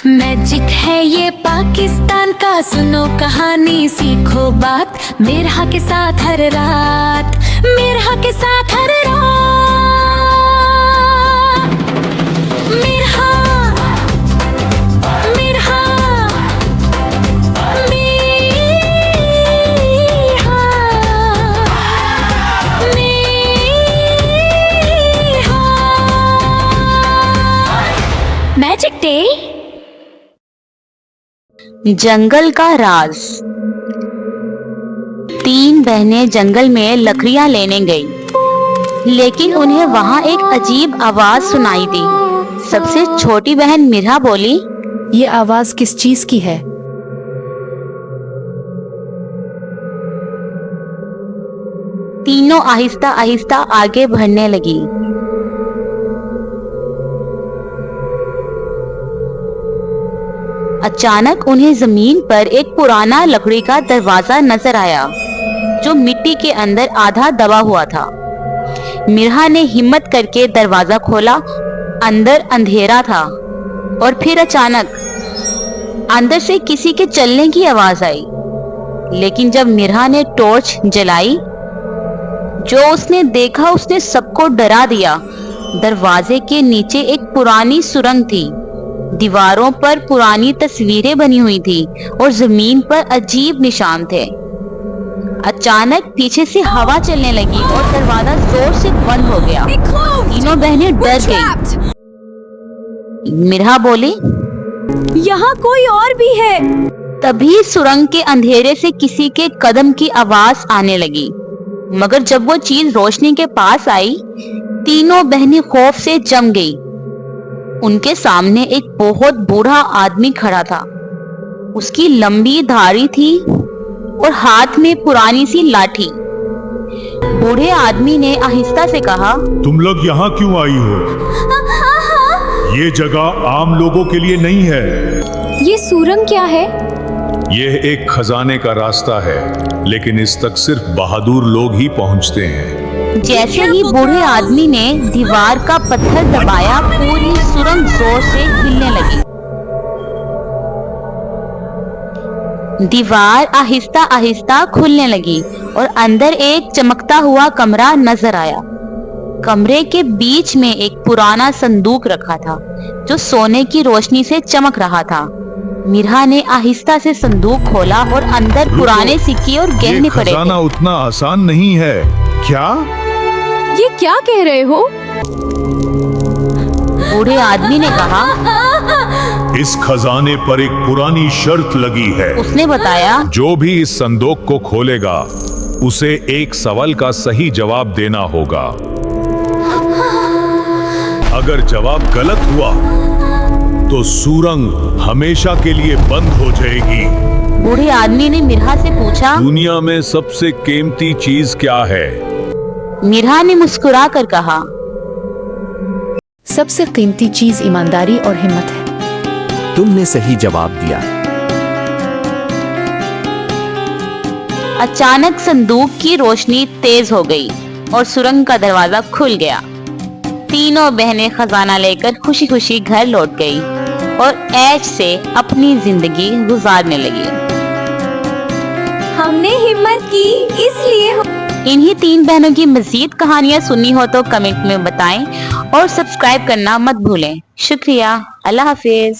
Magic है ये पाकिस्तान का, सुनो कहानी सीखो बात, मिरहा के साथ हर रात, मिरहा के साथ हर रात। मिरहा मिरहा मिरहा मिरहा। Magic day. जंगल का राज। 3 बहनें जंगल में लकड़ियां लेने गईं, लेकिन उन्हें वहां एक अजीब आवाज सुनाई दी। सबसे छोटी बहन मिरहा बोली, ये आवाज किस चीज की है? तीनों आहिस्ता आहिस्ता आगे बढ़ने लगी। अचानक उन्हें जमीन पर एक पुराना लकड़ी का दरवाजा नजर आया, जो मिट्टी के अंदर आधा दबा हुआ था। मिरहा ने हिम्मत करके दरवाजा खोला। अंदर अंधेरा था और फिर अचानक अंदर से किसी के चलने की आवाज आई। लेकिन जब मिरहा ने टॉर्च जलाई, जो उसने देखा उसने सबको डरा दिया। दरवाजे के नीचे एक पुरानी सुरंग थी। दीवारों पर पुरानी तस्वीरें बनी हुई थी और जमीन पर अजीब निशान थे। अचानक पीछे से हवा चलने लगी और दरवाजा जोर से बंद हो गया। तीनों बहनें डर गईं। मिरहा बोली, यहाँ कोई और भी है। तभी सुरंग के अंधेरे से किसी के कदम की आवाज आने लगी, मगर जब वो चीज रोशनी के पास आई, तीनों बहनें खौफ से जम गई। उनके सामने एक बहुत बूढ़ा आदमी खड़ा था। उसकी लंबी दाढ़ी थी और हाथ में पुरानी सी लाठी। बूढ़े आदमी ने आहिस्ता से कहा, तुम लोग यहाँ क्यों आई हो? ये जगह आम लोगों के लिए नहीं है। ये सुरंग क्या है? यह एक खजाने का रास्ता है, लेकिन इस तक सिर्फ बहादुर लोग ही पहुँचते हैं। जैसे ही बूढ़े आदमी ने दीवार का पत्थर दबाया, पूरी सुरंग जोर से हिलने लगी। दीवार आहिस्ता आहिस्ता खुलने लगी और अंदर एक चमकता हुआ कमरा नजर आया। कमरे के बीच में एक पुराना संदूक रखा था, जो सोने की रोशनी से चमक रहा था। मिरहा ने आहिस्ता से संदूक खोला और अंदर पुराने सिक्के और गहने पड़े थे। खजाना उतना आसान नहीं है। क्या? ये क्या कह रहे हो? बूढ़े आदमी ने कहा, इस खजाने पर एक पुरानी शर्त लगी है। उसने बताया, जो भी इस संदूक को खोलेगा, उसे एक सवाल का सही जवाब देना होगा। अगर जवाब गलत हुआ तो सुरंग हमेशा के लिए बंद हो जाएगी। बूढ़े आदमी ने मिरहा से पूछा, दुनिया में सबसे कीमती चीज क्या है? मिरहा ने मुस्कुरा कर कहा, सबसे कीमती चीज ईमानदारी और हिम्मत है। तुमने सही जवाब दिया। अचानक संदूक की रोशनी तेज हो गई और सुरंग का दरवाजा खुल गया। तीनों बहनें खजाना लेकर खुशी खुशी घर लौट गई और ऐश से अपनी जिंदगी गुजारने लगी। हमने हिम्मत की, इसलिए इन्हीं 3 बहनों की मजीद कहानियां सुननी हो तो कमेंट में बताएं और सब्सक्राइब करना मत भूलें। शुक्रिया। अल्लाह हाफिज।